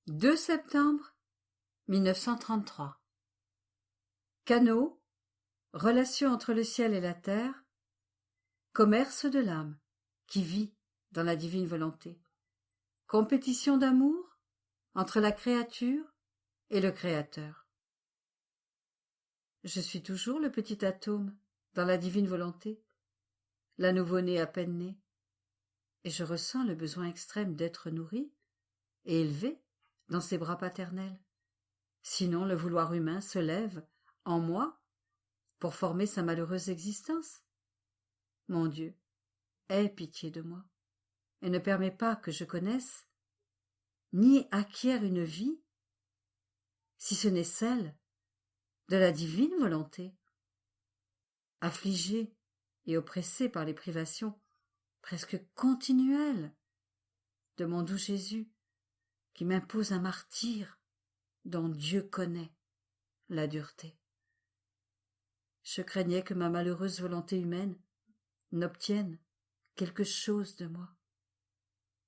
2 septembre 1933. Canaux, relation entre le ciel et la terre, commerce de l'âme qui vit dans la divine volonté, compétition d'amour entre la créature et le Créateur. Je suis toujours le petit atome dans la divine volonté, la nouveau-née à peine née, et je ressens le besoin extrême d'être nourri et élevé dans ses bras paternels. Sinon le vouloir humain se lève en moi pour former sa malheureuse existence. Mon Dieu, aie pitié de moi et ne permets pas que je connaisse ni acquière une vie, si ce n'est celle de la divine volonté. Affligé et oppressé par les privations presque continuelles de mon doux Jésus, qui m'impose un martyre dont Dieu connaît la dureté. Je craignais que ma malheureuse volonté humaine n'obtienne quelque chose de moi.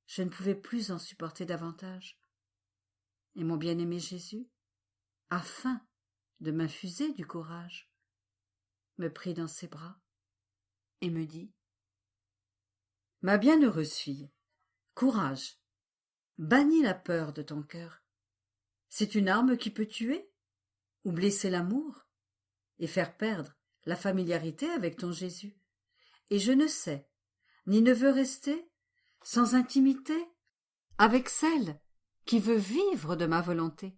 Je ne pouvais plus en supporter davantage. Et mon bien-aimé Jésus, afin de m'infuser du courage, me prit dans ses bras et me dit : « Ma bienheureuse fille, courage, bannis la peur de ton cœur. C'est une arme qui peut tuer ou blesser l'amour et faire perdre la familiarité avec ton Jésus. Et je ne sais, ni ne veux rester sans intimité avec celle qui veut vivre de ma volonté.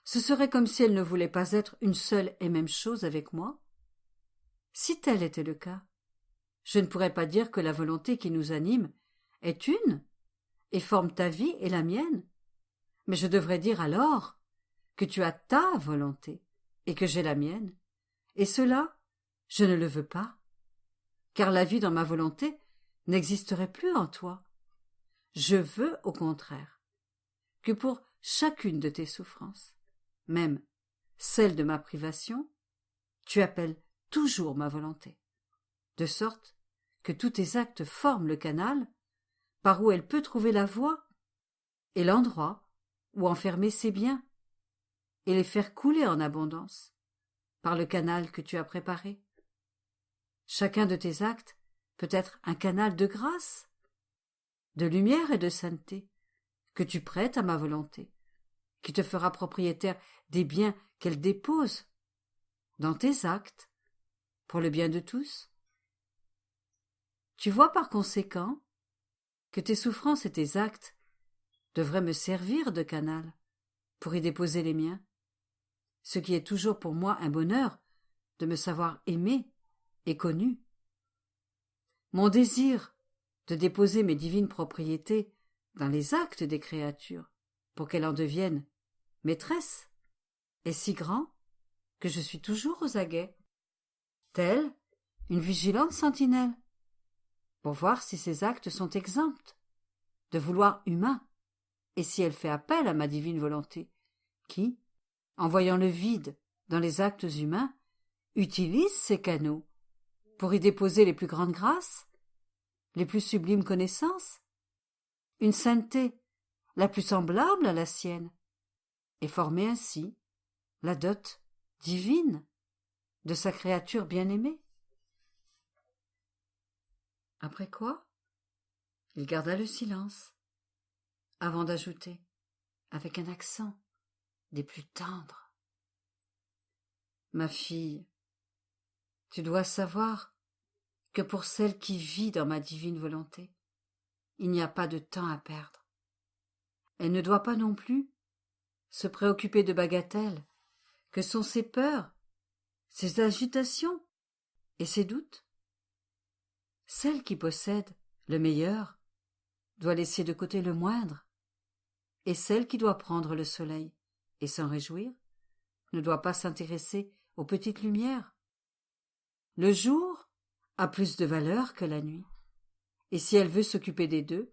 Ce serait comme si elle ne voulait pas être une seule et même chose avec moi. Si tel était le cas, je ne pourrais pas dire que la volonté qui nous anime est une et forme ta vie et la mienne, mais je devrais dire alors que tu as ta volonté et que j'ai la mienne, et cela, je ne le veux pas, car la vie dans ma volonté n'existerait plus en toi. Je veux, au contraire, que pour chacune de tes souffrances, même celle de ma privation, tu appelles toujours ma volonté, de sorte que tous tes actes forment le canal par où elle peut trouver la voie et l'endroit où enfermer ses biens et les faire couler en abondance par le canal que tu as préparé. Chacun de tes actes peut être un canal de grâce, de lumière et de sainteté que tu prêtes à ma volonté, qui te fera propriétaire des biens qu'elle dépose dans tes actes pour le bien de tous. Tu vois par conséquent que tes souffrances et tes actes devraient me servir de canal pour y déposer les miens, ce qui est toujours pour moi un bonheur de me savoir aimé et connu. Mon désir de déposer mes divines propriétés dans les actes des créatures pour qu'elles en deviennent maîtresses est si grand que je suis toujours aux aguets, telle une vigilante sentinelle, pour voir si ces actes sont exempts de vouloir humain et si elle fait appel à ma divine volonté, qui, en voyant le vide dans les actes humains, utilise ces canaux pour y déposer les plus grandes grâces, les plus sublimes connaissances, une sainteté la plus semblable à la sienne, et former ainsi la dot divine de sa créature bien-aimée. Après quoi, il garda le silence, avant d'ajouter, avec un accent des plus tendres : « Ma fille, tu dois savoir que pour celle qui vit dans ma divine volonté, il n'y a pas de temps à perdre. Elle ne doit pas non plus se préoccuper de bagatelles que sont ses peurs, ses agitations et ses doutes. Celle qui possède le meilleur doit laisser de côté le moindre, et celle qui doit prendre le soleil et s'en réjouir ne doit pas s'intéresser aux petites lumières. Le jour a plus de valeur que la nuit, et si elle veut s'occuper des deux,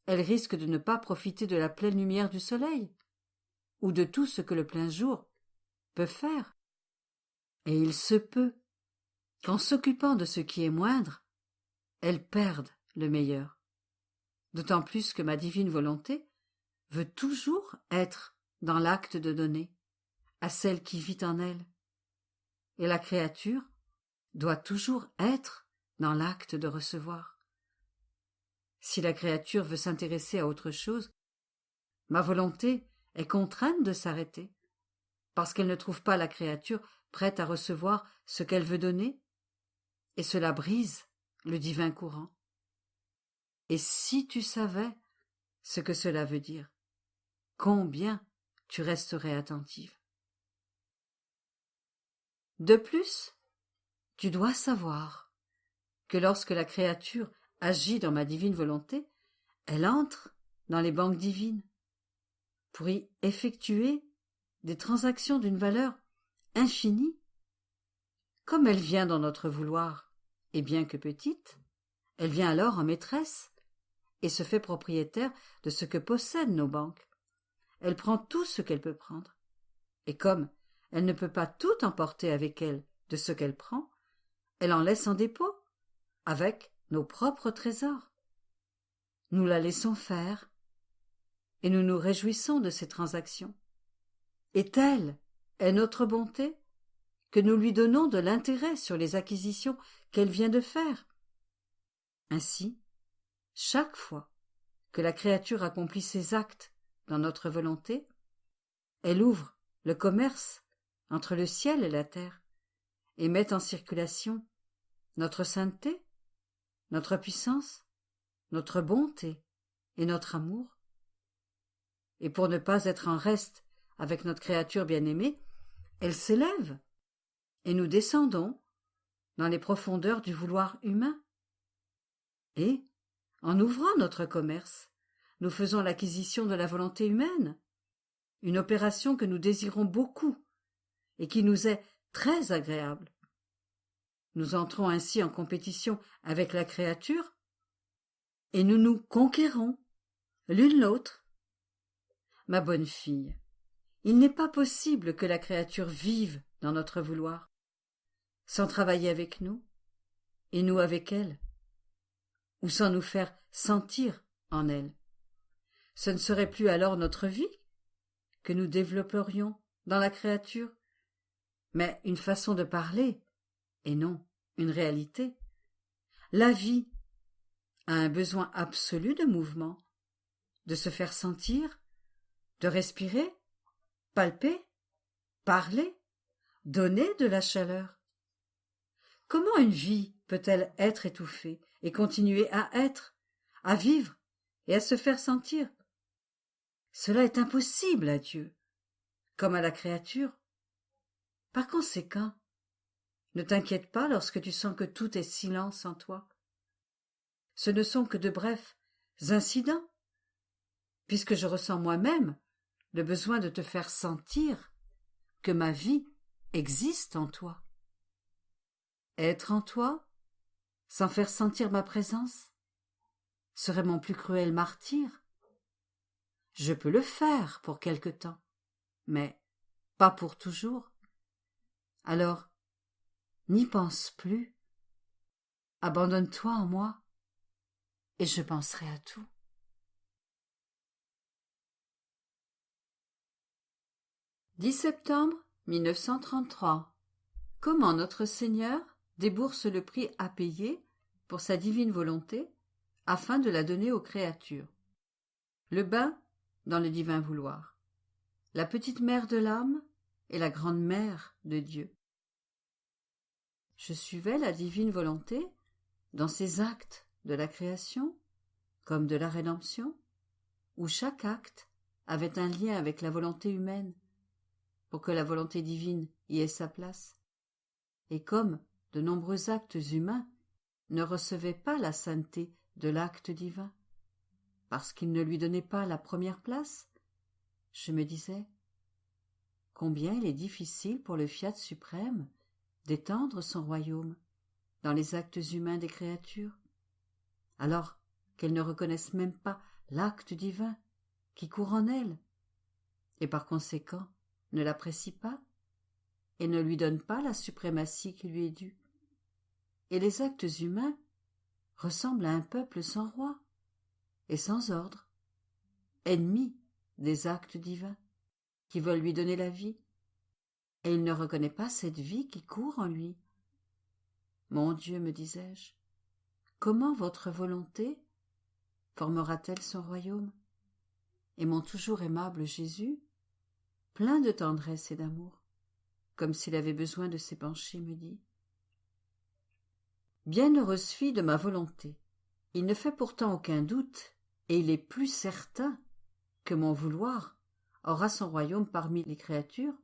elle risque de ne pas profiter de la pleine lumière du soleil, ou de tout ce que le plein jour peut faire. Et il se peut qu'en s'occupant de ce qui est moindre, elle perde le meilleur, d'autant plus que ma divine volonté veut toujours être dans l'acte de donner à celle qui vit en elle, et la créature doit toujours être dans l'acte de recevoir. Si la créature veut s'intéresser à autre chose, ma volonté est contrainte de s'arrêter, parce qu'elle ne trouve pas la créature prête à recevoir ce qu'elle veut donner, et cela brise le divin courant. Et si tu savais ce que cela veut dire, combien tu resterais attentive. De plus, tu dois savoir que lorsque la créature agit dans ma divine volonté, elle entre dans les banques divines pour y effectuer des transactions d'une valeur infinie. Comme elle vient dans notre vouloir, et bien que petite, elle vient alors en maîtresse et se fait propriétaire de ce que possèdent nos banques. Elle prend tout ce qu'elle peut prendre. Et comme elle ne peut pas tout emporter avec elle de ce qu'elle prend, elle en laisse en dépôt, avec nos propres trésors. Nous la laissons faire, et nous nous réjouissons de ces transactions. Et telle est notre bonté que nous lui donnons de l'intérêt sur les acquisitions qu'elle vient de faire. Ainsi, chaque fois que la créature accomplit ses actes dans notre volonté, elle ouvre le commerce entre le ciel et la terre et met en circulation notre sainteté, notre puissance, notre bonté et notre amour. Et pour ne pas être en reste avec notre créature bien-aimée, elle s'élève et nous descendons dans les profondeurs du vouloir humain. Et, en ouvrant notre commerce, nous faisons l'acquisition de la volonté humaine, une opération que nous désirons beaucoup et qui nous est très agréable. Nous entrons ainsi en compétition avec la créature et nous nous conquérons l'une l'autre. Ma bonne fille, il n'est pas possible que la créature vive dans notre vouloir sans travailler avec nous, et nous avec elle, ou sans nous faire sentir en elle. Ce ne serait plus alors notre vie que nous développerions dans la créature, mais une façon de parler, et non une réalité. La vie a un besoin absolu de mouvement, de se faire sentir, de respirer, palper, parler, donner de la chaleur. Comment une vie peut-elle être étouffée et continuer à être, à vivre et à se faire sentir? Cela est impossible à Dieu, comme à la créature. Par conséquent, ne t'inquiète pas lorsque tu sens que tout est silence en toi. Ce ne sont que de brefs incidents, puisque je ressens moi-même le besoin de te faire sentir que ma vie existe en toi. Être en toi, sans faire sentir ma présence, serait mon plus cruel martyre. Je peux le faire pour quelque temps, mais pas pour toujours. Alors, n'y pense plus. Abandonne-toi en moi, et je penserai à tout. 10 septembre 1933. Comment notre Seigneur débourse le prix à payer pour sa divine volonté afin de la donner aux créatures. Le bain dans le divin vouloir. La petite mère de l'âme et la grande mère de Dieu. Je suivais la divine volonté dans ses actes de la création comme de la rédemption, où chaque acte avait un lien avec la volonté humaine pour que la volonté divine y ait sa place. Et comme de nombreux actes humains ne recevaient pas la sainteté de l'acte divin, parce qu'ils ne lui donnaient pas la première place, je me disais combien il est difficile pour le fiat suprême d'étendre son royaume dans les actes humains des créatures, alors qu'elles ne reconnaissent même pas l'acte divin qui court en elles, et par conséquent ne l'apprécient pas et ne lui donnent pas la suprématie qui lui est due. Et les actes humains ressemblent à un peuple sans roi et sans ordre, ennemi des actes divins qui veulent lui donner la vie, et il ne reconnaît pas cette vie qui court en lui. Mon Dieu, me disais-je, comment votre volonté formera-t-elle son royaume? Et mon toujours aimable Jésus, plein de tendresse et d'amour, comme s'il avait besoin de s'épancher, me dit: Bienheureuse fille de ma volonté, il ne fait pourtant aucun doute, et il est plus certain que mon vouloir aura son royaume parmi les créatures,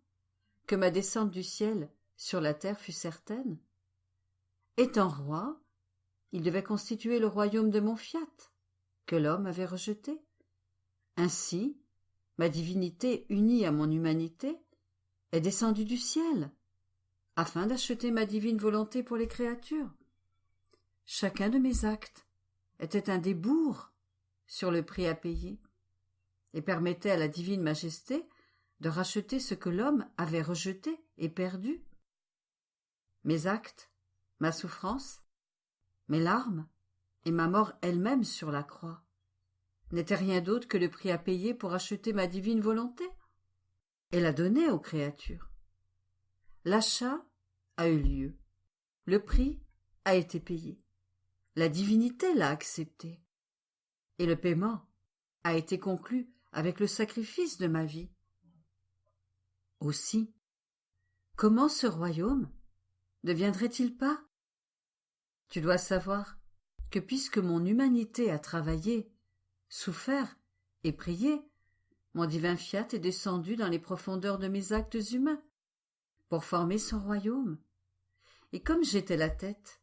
que ma descente du ciel sur la terre fut certaine. Étant roi, il devait constituer le royaume de mon fiat, que l'homme avait rejeté. Ainsi, ma divinité unie à mon humanité est descendue du ciel, afin d'acheter ma divine volonté pour les créatures. Chacun de mes actes était un débours sur le prix à payer, et permettait à la divine majesté de racheter ce que l'homme avait rejeté et perdu. Mes actes, ma souffrance, mes larmes et ma mort elle-même sur la croix n'étaient rien d'autre que le prix à payer pour acheter ma divine volonté et la donner aux créatures. L'achat a eu lieu, le prix a été payé, la divinité l'a accepté, et le paiement a été conclu avec le sacrifice de ma vie. Aussi, comment ce royaume ne viendrait-il pas? Tu dois savoir que puisque mon humanité a travaillé, souffert et prié, mon divin fiat est descendu dans les profondeurs de mes actes humains pour former son royaume. Et comme j'étais la tête,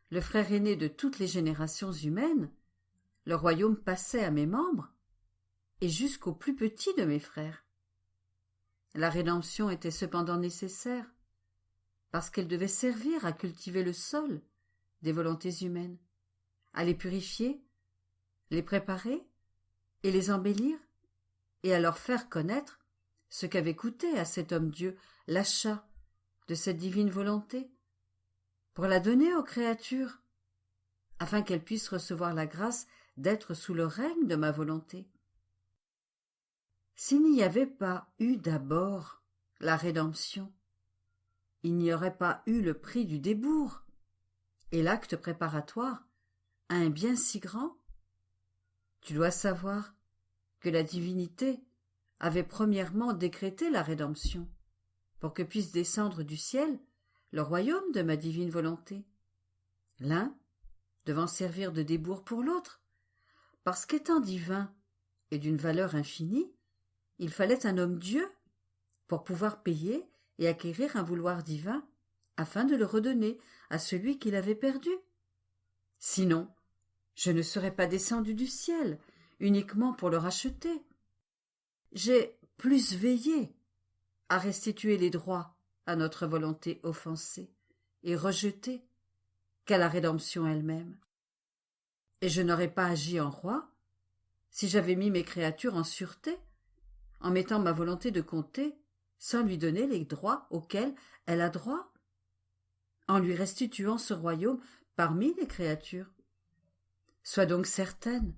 le frère aîné de toutes les générations humaines, le royaume passait à mes membres et jusqu'aux plus petits de mes frères. La rédemption était cependant nécessaire, parce qu'elle devait servir à cultiver le sol des volontés humaines, à les purifier, les préparer et les embellir, et à leur faire connaître ce qu'avait coûté à cet homme-dieu l'achat de cette divine volonté, pour la donner aux créatures, afin qu'elles puissent recevoir la grâce d'être sous le règne de ma volonté. S'il n'y avait pas eu d'abord la rédemption, il n'y aurait pas eu le prix du débours et l'acte préparatoire à un bien si grand. Tu dois savoir que la divinité avait premièrement décrété la rédemption pour que puisse descendre du ciel le royaume de ma divine volonté, l'un devant servir de débours pour l'autre, parce qu'étant divin et d'une valeur infinie, il fallait un homme-dieu pour pouvoir payer et acquérir un vouloir divin afin de le redonner à celui qui l'avait perdu. Sinon, je ne serais pas descendu du ciel uniquement pour le racheter. J'ai plus veillé à restituer les droits à notre volonté offensée et rejetée qu'à la rédemption elle-même. Et je n'aurais pas agi en roi si j'avais mis mes créatures en sûreté, en mettant ma volonté de compter sans lui donner les droits auxquels elle a droit, en lui restituant ce royaume parmi les créatures. Sois donc certaine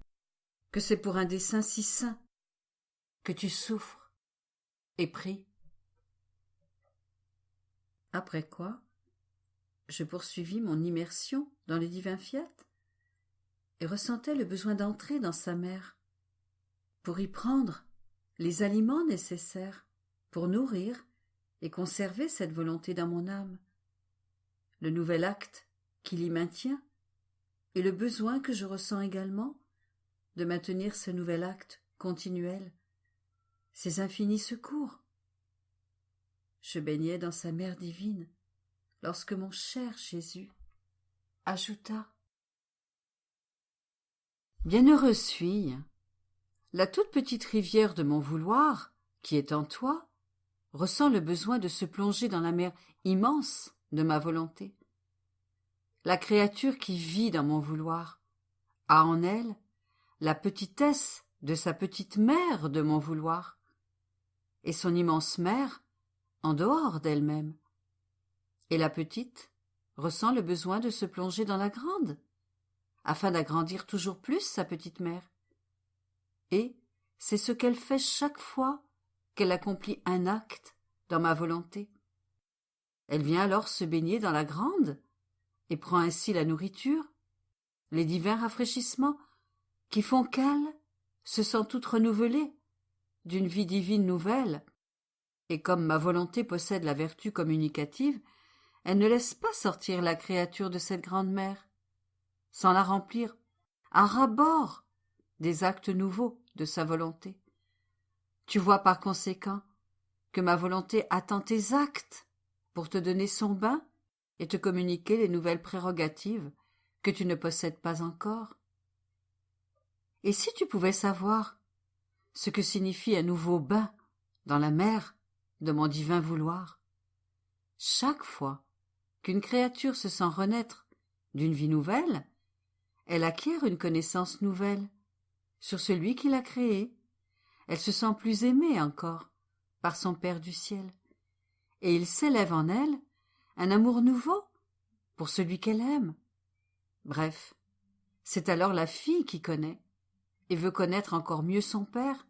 que c'est pour un dessein si saint que tu souffres et pries. Après quoi, je poursuivis mon immersion dans le divin fiat et ressentais le besoin d'entrer dans sa mère pour y prendre les aliments nécessaires pour nourrir et conserver cette volonté dans mon âme, le nouvel acte qui l'y maintient et le besoin que je ressens également de maintenir ce nouvel acte continuel, ces infinis secours. Je baignais dans sa mère divine lorsque mon cher Jésus ajouta: Bienheureuse fille, la toute petite rivière de mon vouloir, qui est en toi, ressent le besoin de se plonger dans la mer immense de ma volonté. La créature qui vit dans mon vouloir a en elle la petitesse de sa petite mère de mon vouloir, et son immense mère en dehors d'elle-même. Et la petite ressent le besoin de se plonger dans la grande, afin d'agrandir toujours plus sa petite mère. Et, c'est ce qu'elle fait chaque fois qu'elle accomplit un acte dans ma volonté. Elle vient alors se baigner dans la grande et prend ainsi la nourriture, les divins rafraîchissements qui font qu'elle se sent toute renouvelée d'une vie divine nouvelle, et comme ma volonté possède la vertu communicative, elle ne laisse pas sortir la créature de cette grande mer, sans la remplir à ras-bord des actes nouveaux de sa volonté. Tu vois par conséquent que ma volonté attend tes actes pour te donner son bain et te communiquer les nouvelles prérogatives que tu ne possèdes pas encore. Et si tu pouvais savoir ce que signifie un nouveau bain dans la mer de mon divin vouloir, chaque fois qu'une créature se sent renaître d'une vie nouvelle, elle acquiert une connaissance nouvelle sur celui qui l'a créée. Elle se sent plus aimée encore par son Père du ciel, et il s'élève en elle un amour nouveau pour celui qu'elle aime. Bref, c'est alors la fille qui connaît, et veut connaître encore mieux son Père,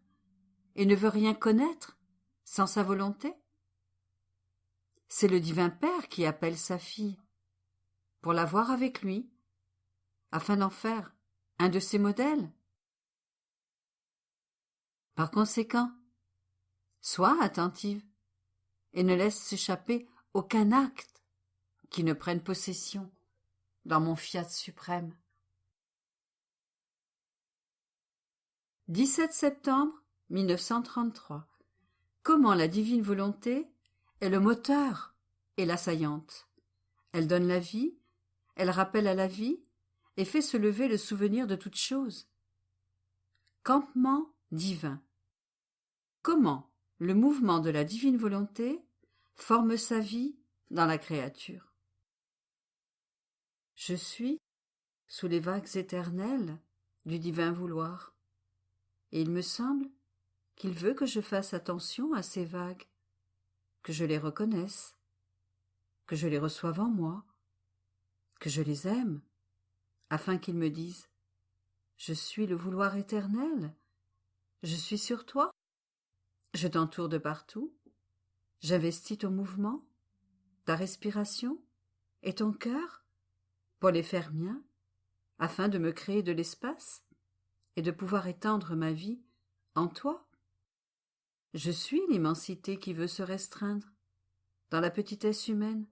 et ne veut rien connaître sans sa volonté. C'est le divin Père qui appelle sa fille, pour la voir avec lui, afin d'en faire un de ses modèles. Par conséquent, sois attentive, et ne laisse s'échapper aucun acte qui ne prenne possession dans mon fiat suprême. 17 septembre 1933. Comment la divine volonté est le moteur et l'assaillante. Elle donne la vie, elle rappelle à la vie et fait se lever le souvenir de toutes choses. Campement divin. Comment le mouvement de la divine volonté forme sa vie dans la créature. Je suis sous les vagues éternelles du divin vouloir, et il me semble qu'il veut que je fasse attention à ces vagues, que je les reconnaisse, que je les reçoive en moi, que je les aime, afin qu'il me dise « Je suis le vouloir éternel, je suis sur toi, je t'entoure de partout, j'investis ton mouvement, ta respiration et ton cœur pour les faire miens, afin de me créer de l'espace et de pouvoir étendre ma vie en toi. Je suis l'immensité qui veut se restreindre dans la petitesse humaine.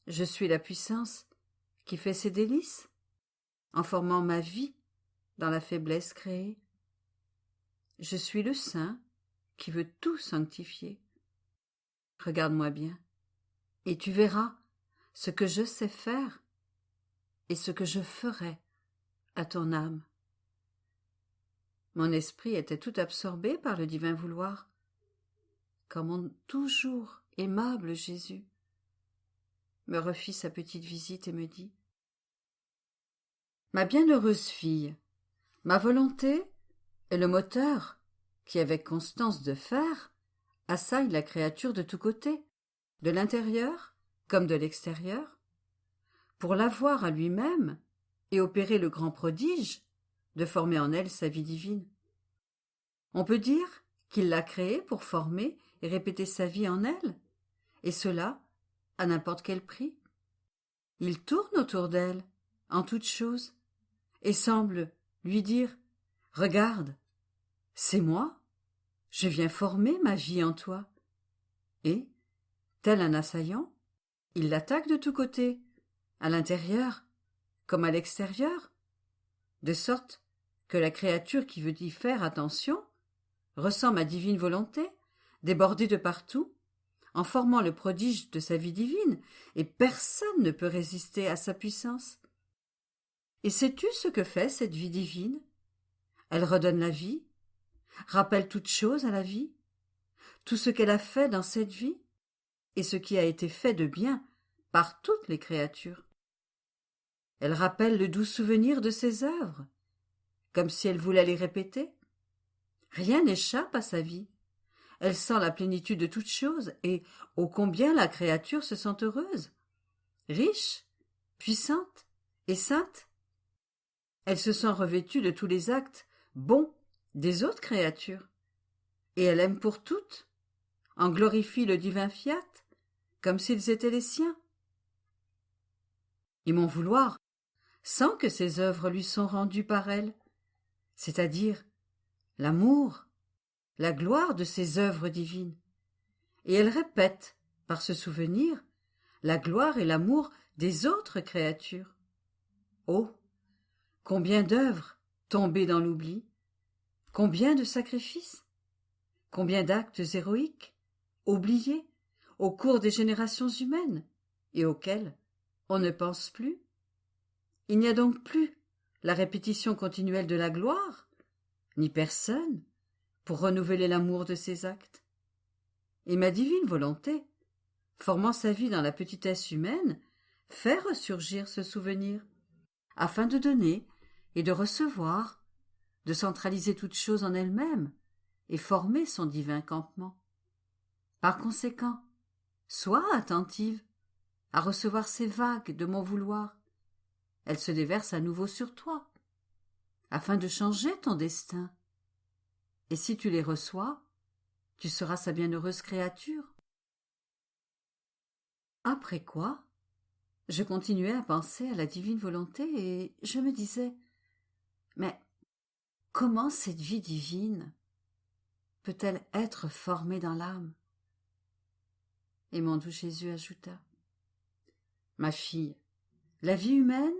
Je suis la puissance qui fait ses délices en formant ma vie dans la faiblesse créée. Je suis le Saint qui veut tout sanctifier. Regarde-moi bien, et tu verras ce que je sais faire et ce que je ferai à ton âme. Mon esprit était tout absorbé par le divin vouloir, quand mon toujours aimable Jésus me refit sa petite visite et me dit « Ma bienheureuse fille, ma volonté est le moteur qui, avec constance de fer, assaille la créature de tous côtés, de l'intérieur comme de l'extérieur, pour l'avoir à lui-même et opérer le grand prodige de former en elle sa vie divine. On peut dire qu'il l'a créée pour former et répéter sa vie en elle, et cela à n'importe quel prix. Il tourne autour d'elle, en toutes choses, et semble lui dire « Regarde, c'est moi, je viens former ma vie en toi. » Et, tel un assaillant, il l'attaque de tous côtés, à l'intérieur comme à l'extérieur, de sorte que la créature qui veut y faire attention ressent ma divine volonté, débordée de partout, en formant le prodige de sa vie divine, et personne ne peut résister à sa puissance. Et sais-tu ce que fait cette vie divine? Elle redonne la vie, rappelle toute chose à la vie, tout ce qu'elle a fait dans cette vie, et ce qui a été fait de bien par toutes les créatures. Elle rappelle le doux souvenir de ses œuvres, comme si elle voulait les répéter. Rien n'échappe à sa vie. Elle sent la plénitude de toutes choses, et ô combien la créature se sent heureuse, riche, puissante et sainte. Elle se sent revêtue de tous les actes bons des autres créatures, et elle aime pour toutes, en glorifie le divin fiat, comme s'ils étaient les siens. Et mon vouloir, sans que ses œuvres lui sont rendues par elle, c'est-à-dire l'amour, la gloire de ses œuvres divines, et elle répète, par ce souvenir, la gloire et l'amour des autres créatures. Oh, combien d'œuvres tombées dans l'oubli, combien de sacrifices, combien d'actes héroïques, oubliés au cours des générations humaines, et auxquels on ne pense plus. Il n'y a donc plus la répétition continuelle de la gloire, ni personne pour renouveler l'amour de ces actes. Et ma divine volonté, formant sa vie dans la petitesse humaine, fait ressurgir ce souvenir, afin de donner et de recevoir, de centraliser toute chose en elle-même et former son divin campement. Par conséquent, sois attentive à recevoir ces vagues de mon vouloir. Elles se déversent à nouveau sur toi, afin de changer ton destin. Et si tu les reçois, tu seras sa bienheureuse créature. Après quoi, je continuais à penser à la divine volonté et je me disais, mais comment cette vie divine peut-elle être formée dans l'âme? Et mon doux Jésus ajouta, ma fille, la vie humaine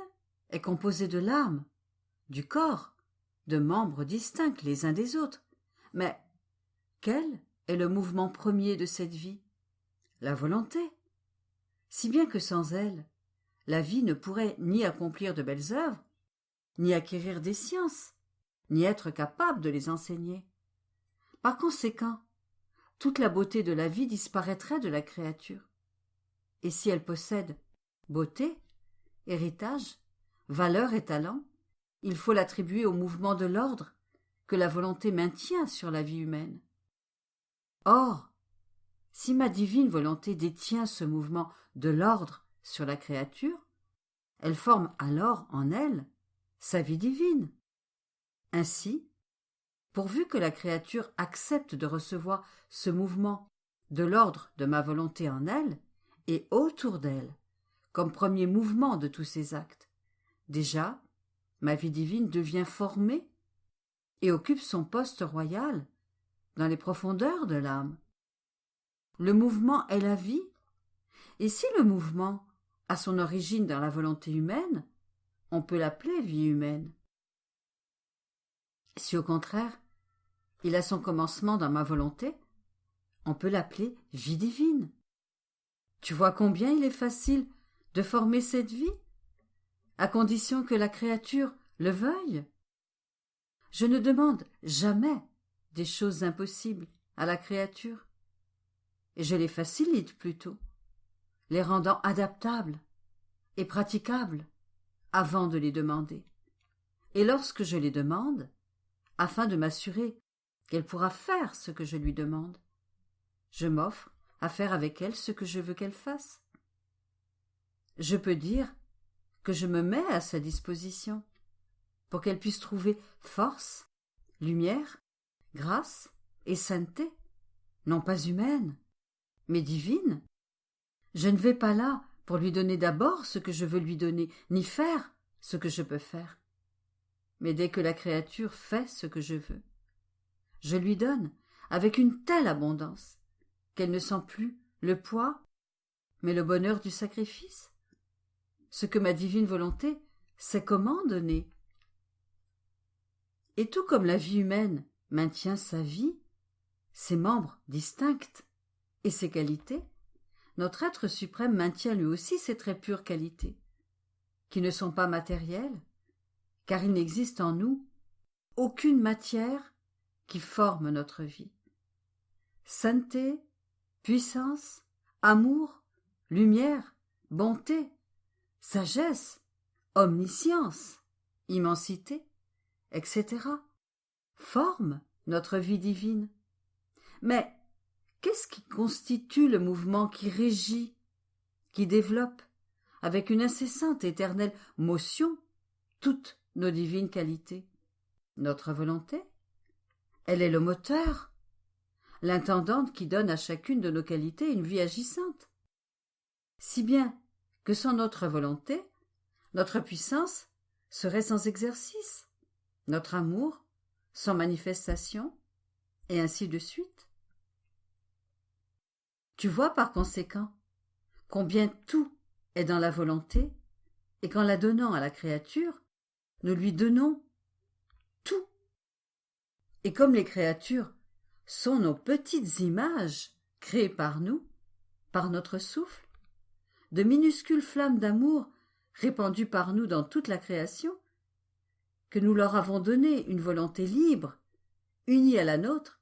est composée de l'âme, du corps, de membres distincts les uns des autres. Mais quel est le mouvement premier de cette vie? La volonté. Si bien que sans elle, la vie ne pourrait ni accomplir de belles œuvres, ni acquérir des sciences, ni être capable de les enseigner. Par conséquent, toute la beauté de la vie disparaîtrait de la créature. Et si elle possède beauté, héritage, valeur et talent, il faut l'attribuer au mouvement de l'ordre que la volonté maintient sur la vie humaine. Or, si ma divine volonté détient ce mouvement de l'ordre sur la créature, elle forme alors en elle sa vie divine. Ainsi, pourvu que la créature accepte de recevoir ce mouvement de l'ordre de ma volonté en elle et autour d'elle, comme premier mouvement de tous ses actes, déjà, ma vie divine devient formée et occupe son poste royal dans les profondeurs de l'âme. Le mouvement est la vie, et si le mouvement a son origine dans la volonté humaine, on peut l'appeler vie humaine. Si au contraire, il a son commencement dans ma volonté, on peut l'appeler vie divine. Tu vois combien il est facile de former cette vie, à condition que la créature le veuille. Je ne demande jamais des choses impossibles à la créature, et je les facilite plutôt, les rendant adaptables et praticables avant de les demander. Et lorsque je les demande, afin de m'assurer qu'elle pourra faire ce que je lui demande, je m'offre à faire avec elle ce que je veux qu'elle fasse. Je peux dire que je me mets à sa disposition pour qu'elle puisse trouver force, lumière, grâce et sainteté, non pas humaine, mais divine. Je ne vais pas là pour lui donner d'abord ce que je veux lui donner, ni faire ce que je peux faire. Mais dès que la créature fait ce que je veux, je lui donne avec une telle abondance qu'elle ne sent plus le poids, mais le bonheur du sacrifice, ce que ma divine volonté sait comment donner. Et tout comme la vie humaine maintient sa vie, ses membres distincts et ses qualités, notre être suprême maintient lui aussi ses très pures qualités, qui ne sont pas matérielles, car il n'existe en nous aucune matière qui forme notre vie. Sainteté, puissance, amour, lumière, bonté, sagesse, omniscience, immensité, etc. forment notre vie divine. Mais qu'est-ce qui constitue le mouvement qui régit, qui développe, avec une incessante et éternelle motion, toutes nos divines qualités? Notre volonté, Elle est le moteur, l'intendante qui donne à chacune de nos qualités une vie agissante. Si bien que sans notre volonté, notre puissance serait sans exercice, notre amour sans manifestation, et ainsi de suite. Tu vois par conséquent combien tout est dans la volonté, et qu'en la donnant à la créature, nous lui donnons tout. Et comme les créatures sont nos petites images créées par nous, par notre souffle, de minuscules flammes d'amour répandues par nous dans toute la création, que nous leur avons donné une volonté libre, unie à la nôtre,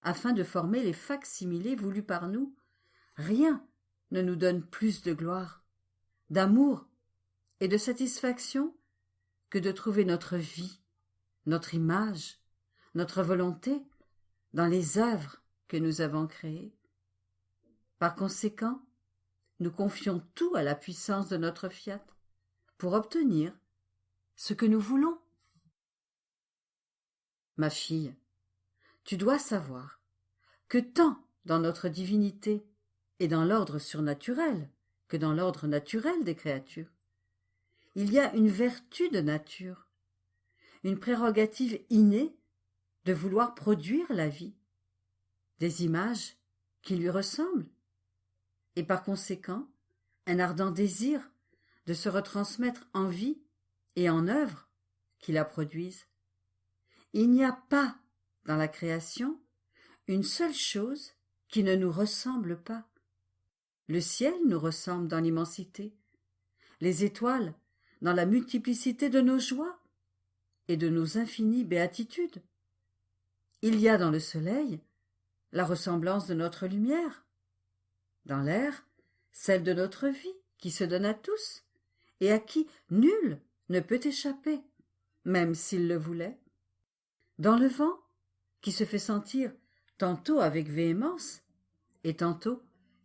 afin de former les fac-similés voulus par nous, rien ne nous donne plus de gloire, d'amour et de satisfaction que de trouver notre vie, notre image, notre volonté dans les œuvres que nous avons créées. Par conséquent, nous confions tout à la puissance de notre fiat pour obtenir ce que nous voulons. Ma fille, tu dois savoir que tant dans notre divinité et dans l'ordre surnaturel que dans l'ordre naturel des créatures, il y a une vertu de nature, une prérogative innée de vouloir produire la vie, des images qui lui ressemblent, et par conséquent un ardent désir de se retransmettre en vie et en œuvre qui la produisent. Il n'y a pas dans la création une seule chose qui ne nous ressemble pas. Le ciel nous ressemble dans l'immensité, les étoiles dans la multiplicité de nos joies et de nos infinies béatitudes. Il y a dans le soleil la ressemblance de notre lumière, dans l'air celle de notre vie qui se donne à tous et à qui nul ne peut échapper, même s'il le voulait, dans le vent qui se fait sentir tantôt avec véhémence et tantôt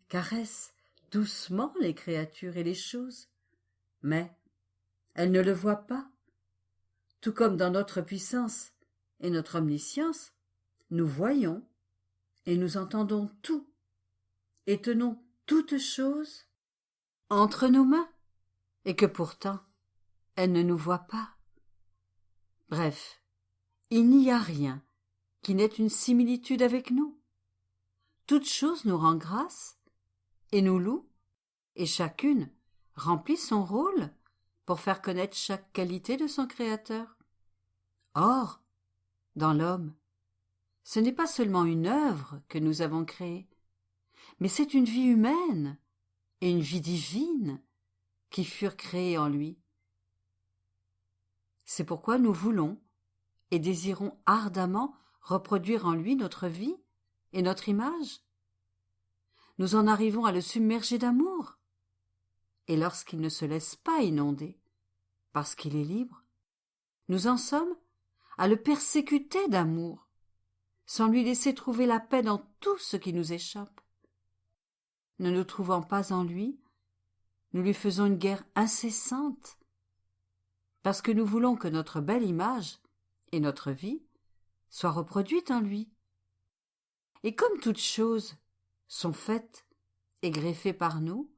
caresse doucement les créatures et les choses, mais elles ne le voient pas, tout comme dans notre puissance et notre omniscience, nous voyons et nous entendons tout, et tenons toutes choses entre nos mains, et que pourtant elles ne nous voient pas. Bref, il n'y a rien qui n'ait une similitude avec nous. Toute chose nous rend grâce et nous loue, et chacune remplit son rôle pour faire connaître chaque qualité de son Créateur. Or, dans l'homme, ce n'est pas seulement une œuvre que nous avons créée, mais c'est une vie humaine et une vie divine qui furent créées en lui. C'est pourquoi nous voulons et désirons ardemment reproduire en lui notre vie et notre image. Nous en arrivons à le submerger d'amour, et lorsqu'il ne se laisse pas inonder, parce qu'il est libre, nous en sommes à le persécuter d'amour, sans lui laisser trouver la paix dans tout ce qui nous échappe. Ne nous trouvant pas en lui, nous lui faisons une guerre incessante, parce que nous voulons que notre belle image et notre vie soient reproduites en lui. Et comme toutes choses sont faites et greffées par nous,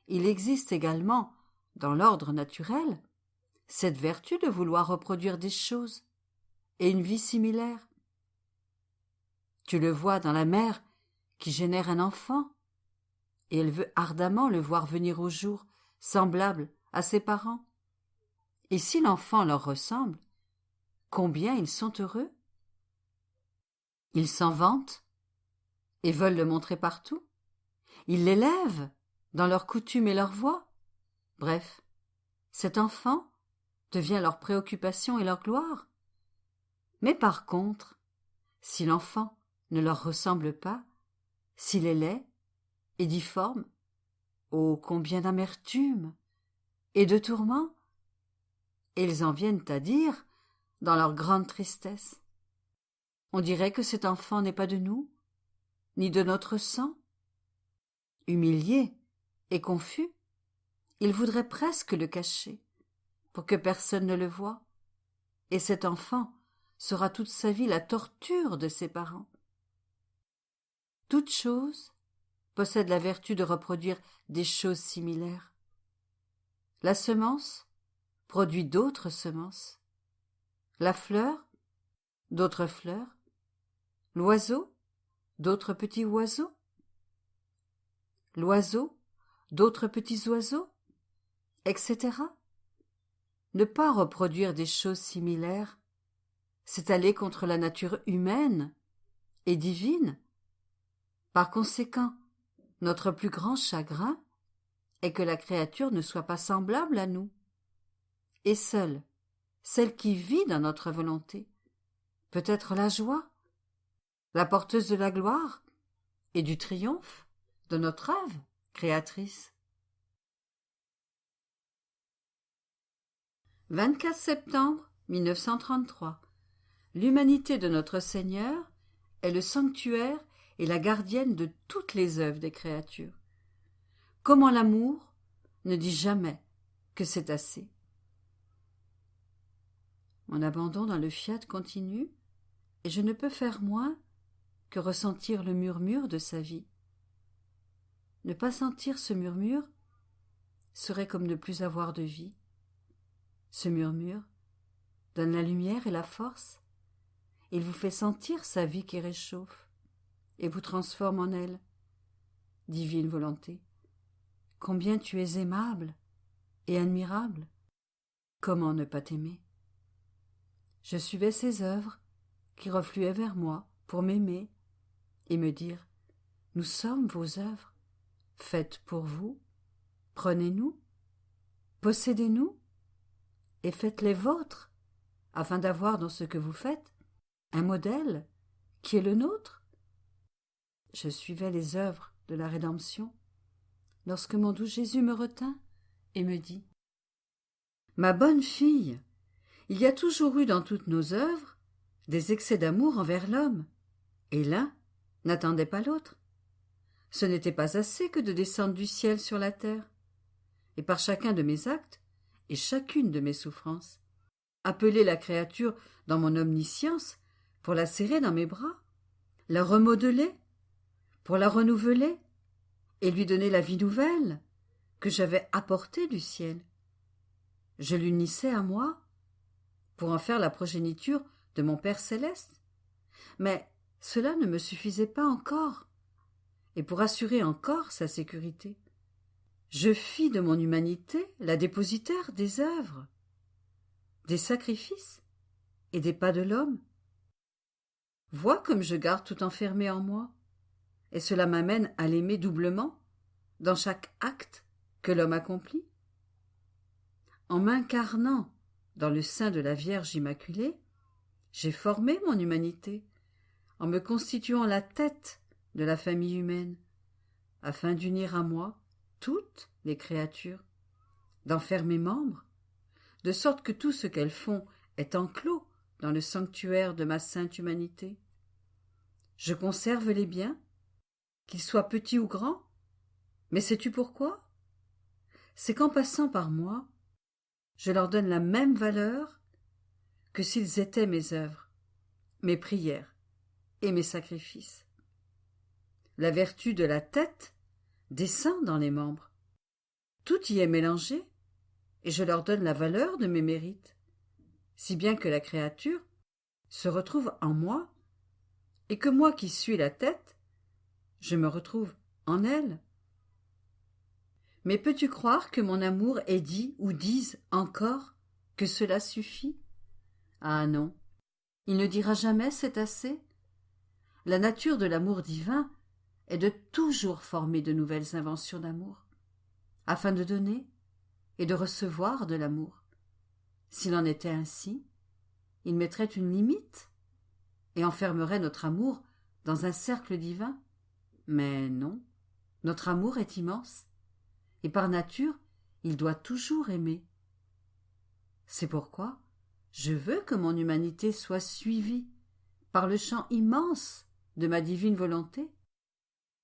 il existe également, dans l'ordre naturel, cette vertu de vouloir reproduire des choses et une vie similaire. Tu le vois dans la mère qui génère un enfant, et elle veut ardemment le voir venir au jour, semblable à ses parents. Et si l'enfant leur ressemble, combien ils sont heureux! Ils s'en vantent et veulent le montrer partout. Ils l'élèvent dans leurs coutumes et leurs voix. Bref, cet enfant devient leur préoccupation et leur gloire. Mais par contre, si l'enfant ne leur ressemble pas, s'il est laid et difforme, oh combien d'amertume et de tourments! Et ils en viennent à dire, dans leur grande tristesse, on dirait que cet enfant n'est pas de nous, ni de notre sang. Humiliés et confus, ils voudraient presque le cacher, pour que personne ne le voie, et cet enfant sera toute sa vie la torture de ses parents. Toute chose possède la vertu de reproduire des choses similaires. La semence produit d'autres semences. La fleur, d'autres fleurs. L'oiseau, d'autres petits oiseaux. L'oiseau, d'autres petits oiseaux, etc. Ne pas reproduire des choses similaires, c'est aller contre la nature humaine et divine. Par conséquent, notre plus grand chagrin est que la créature ne soit pas semblable à nous. Et seule, celle qui vit dans notre volonté, peut être la joie, la porteuse de la gloire et du triomphe de notre œuvre créatrice. 24 septembre 1933. L'humanité de notre Seigneur est le sanctuaire et la gardienne de toutes les œuvres des créatures. Comment l'amour ne dit jamais que c'est assez. Mon abandon dans le fiat continue, et je ne peux faire moins que ressentir le murmure de sa vie. Ne pas sentir ce murmure serait comme ne plus avoir de vie. Ce murmure donne la lumière et la force. Il vous fait sentir sa vie qui réchauffe et vous transforme en elle. Divine volonté, combien tu es aimable et admirable. Comment ne pas t'aimer? Je suivais ses œuvres qui refluaient vers moi pour m'aimer et me dire « Nous sommes vos œuvres, faites pour vous, prenez-nous, possédez-nous et faites-les vôtres, afin d'avoir dans ce que vous faites un modèle qui est le nôtre. » Je suivais les œuvres de la rédemption lorsque mon doux Jésus me retint et me dit « Ma bonne fille, il y a toujours eu dans toutes nos œuvres des excès d'amour envers l'homme, et l'un n'attendait pas l'autre. Ce n'était pas assez que de descendre du ciel sur la terre, et par chacun de mes actes et chacune de mes souffrances, appeler la créature dans mon omniscience pour la serrer dans mes bras, la remodeler, pour la renouveler, et lui donner la vie nouvelle que j'avais apportée du ciel. Je l'unissais à moi, pour en faire la progéniture de mon Père céleste. Mais cela ne me suffisait pas encore, et pour assurer encore sa sécurité, je fis de mon humanité la dépositaire des œuvres, des sacrifices et des pas de l'homme. Vois comme je garde tout enfermé en moi, et cela m'amène à l'aimer doublement dans chaque acte que l'homme accomplit. En m'incarnant dans le sein de la Vierge Immaculée, j'ai formé mon humanité en me constituant la tête de la famille humaine, afin d'unir à moi toutes les créatures, d'en faire mes membres, de sorte que tout ce qu'elles font est enclos dans le sanctuaire de ma sainte humanité. Je conserve les biens, qu'ils soient petits ou grands, mais sais-tu pourquoi? C'est qu'en passant par moi, je leur donne la même valeur que s'ils étaient mes œuvres, mes prières et mes sacrifices. La vertu de la tête descend dans les membres. Tout y est mélangé, et je leur donne la valeur de mes mérites, si bien que la créature se retrouve en moi, et que moi qui suis la tête, je me retrouve en elle. Mais peux-tu croire que mon amour ait dit ou dise encore que cela suffit? Ah non, il ne dira jamais c'est assez. La nature de l'amour divin est de toujours former de nouvelles inventions d'amour, afin de donner et de recevoir de l'amour. S'il en était ainsi, il mettrait une limite et enfermerait notre amour dans un cercle divin. Mais non, notre amour est immense, et par nature, il doit toujours aimer. C'est pourquoi je veux que mon humanité soit suivie par le champ immense de ma divine volonté,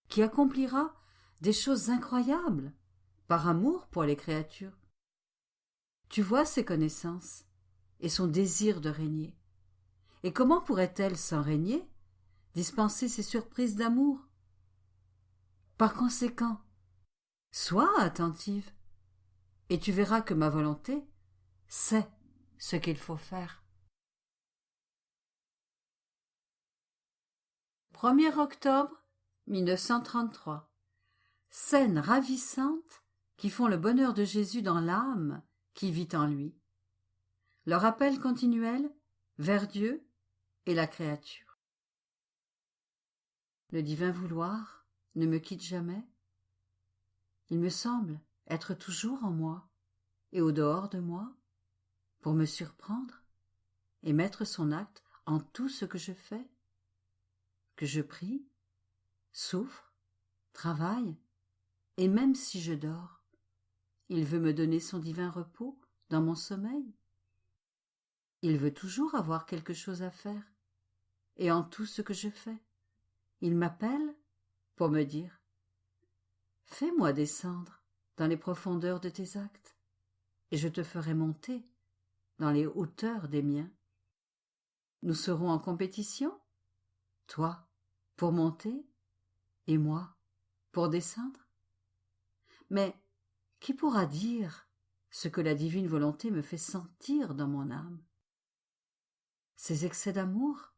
qui accomplira des choses incroyables par amour pour les créatures. Tu vois ses connaissances et son désir de régner. et comment pourrait-elle, sans régner, dispenser ses surprises d'amour? Par conséquent, sois attentive, et tu verras que ma volonté sait ce qu'il faut faire. 1er octobre 1933. Scènes ravissantes qui font le bonheur de Jésus dans l'âme qui vit en lui. Leur appel continuel vers Dieu et la créature. Le divin vouloir ne me quitte jamais. Il me semble être toujours en moi et au dehors de moi pour me surprendre et mettre son acte en tout ce que je fais, que je prie, souffre, travaille, et même si je dors, il veut me donner son divin repos dans mon sommeil. Il veut toujours avoir quelque chose à faire, et en tout ce que je fais, il m'appelle pour me dire « Fais-moi descendre dans les profondeurs de tes actes, et je te ferai monter dans les hauteurs des miens. Nous serons en compétition, toi pour monter et moi pour descendre. Mais qui pourra dire ce que la divine volonté me fait sentir dans mon âme? Ses excès d'amour,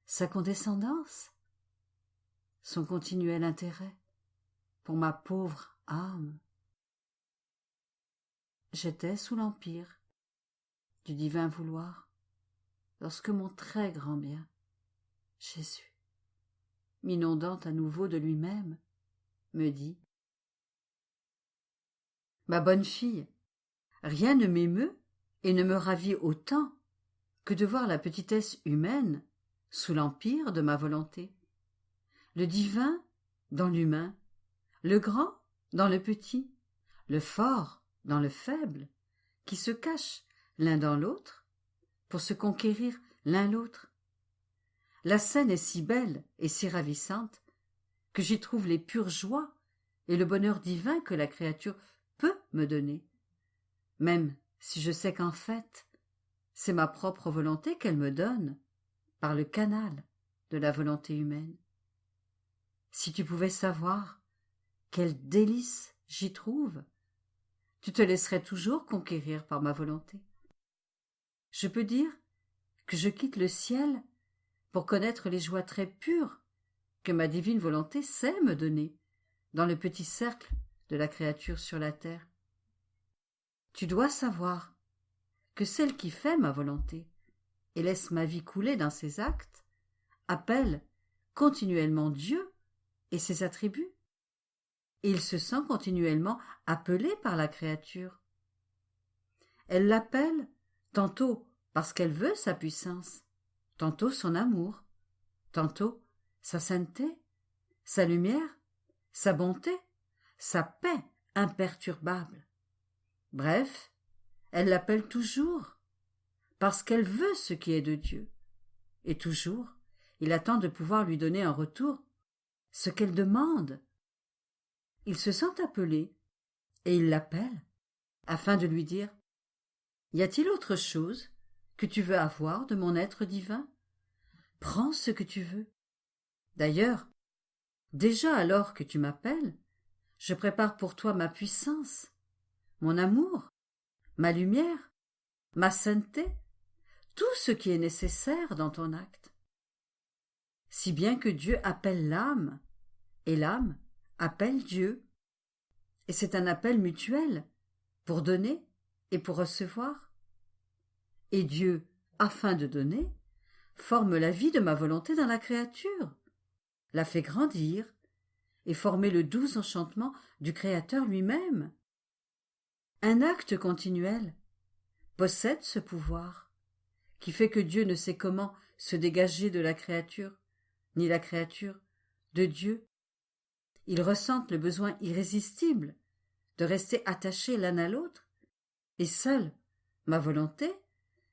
sa condescendance, son continuel intérêt pour ma pauvre âme. J'étais sous l'empire du divin vouloir lorsque mon très grand bien, Jésus, m'inondant à nouveau de lui-même, me dit « Ma bonne fille, rien ne m'émeut et ne me ravit autant que de voir la petitesse humaine sous l'empire de ma volonté. Le divin dans l'humain, le grand dans le petit, le fort dans le faible, qui se cachent l'un dans l'autre pour se conquérir l'un l'autre. La scène est si belle et si ravissante que j'y trouve les pures joies et le bonheur divin que la créature peut me donner, même si je sais qu'en fait, c'est ma propre volonté qu'elle me donne par le canal de la volonté humaine. Si tu pouvais savoir quel délice j'y trouve, tu te laisserais toujours conquérir par ma volonté. Je peux dire que je quitte le ciel pour connaître les joies très pures que ma divine volonté sait me donner dans le petit cercle de la créature sur la terre. Tu dois savoir que celle qui fait ma volonté et laisse ma vie couler dans ses actes appelle continuellement Dieu et ses attributs, et il se sent continuellement appelé par la créature. Elle l'appelle tantôt parce qu'elle veut sa puissance, tantôt son amour, tantôt sa sainteté, sa lumière, sa bonté, sa paix imperturbable. Bref, elle l'appelle toujours, parce qu'elle veut ce qui est de Dieu, et toujours il attend de pouvoir lui donner en retour ce qu'elle demande. Il se sent appelé, et il l'appelle, afin de lui dire « Y a-t-il autre chose que tu veux avoir de mon être divin? Prends ce que tu veux. D'ailleurs, déjà alors que tu m'appelles, je prépare pour toi ma puissance, mon amour, ma lumière, ma sainteté, tout ce qui est nécessaire dans ton acte. Si bien que Dieu appelle l'âme, et l'âme appelle Dieu. Et c'est un appel mutuel, pour donner et pour recevoir. Et Dieu, afin de donner, forme la vie de ma volonté dans la créature, la fait grandir, et former le doux enchantement du Créateur lui-même. Un acte continuel possède ce pouvoir, qui fait que Dieu ne sait comment se dégager de la créature, ni la créature de Dieu. Ils ressentent le besoin irrésistible de rester attachés l'un à l'autre, et seule ma volonté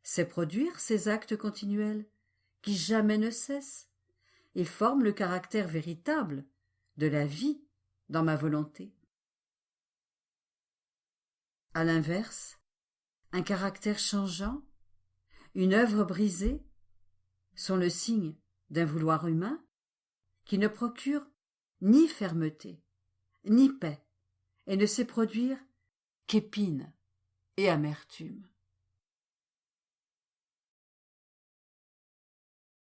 sait produire ces actes continuels qui jamais ne cessent et forment le caractère véritable de la vie dans ma volonté. À l'inverse, un caractère changeant, une œuvre brisée, sont le signe d'un vouloir humain qui ne procure ni fermeté, ni paix, et ne sait produire qu'épines et amertume.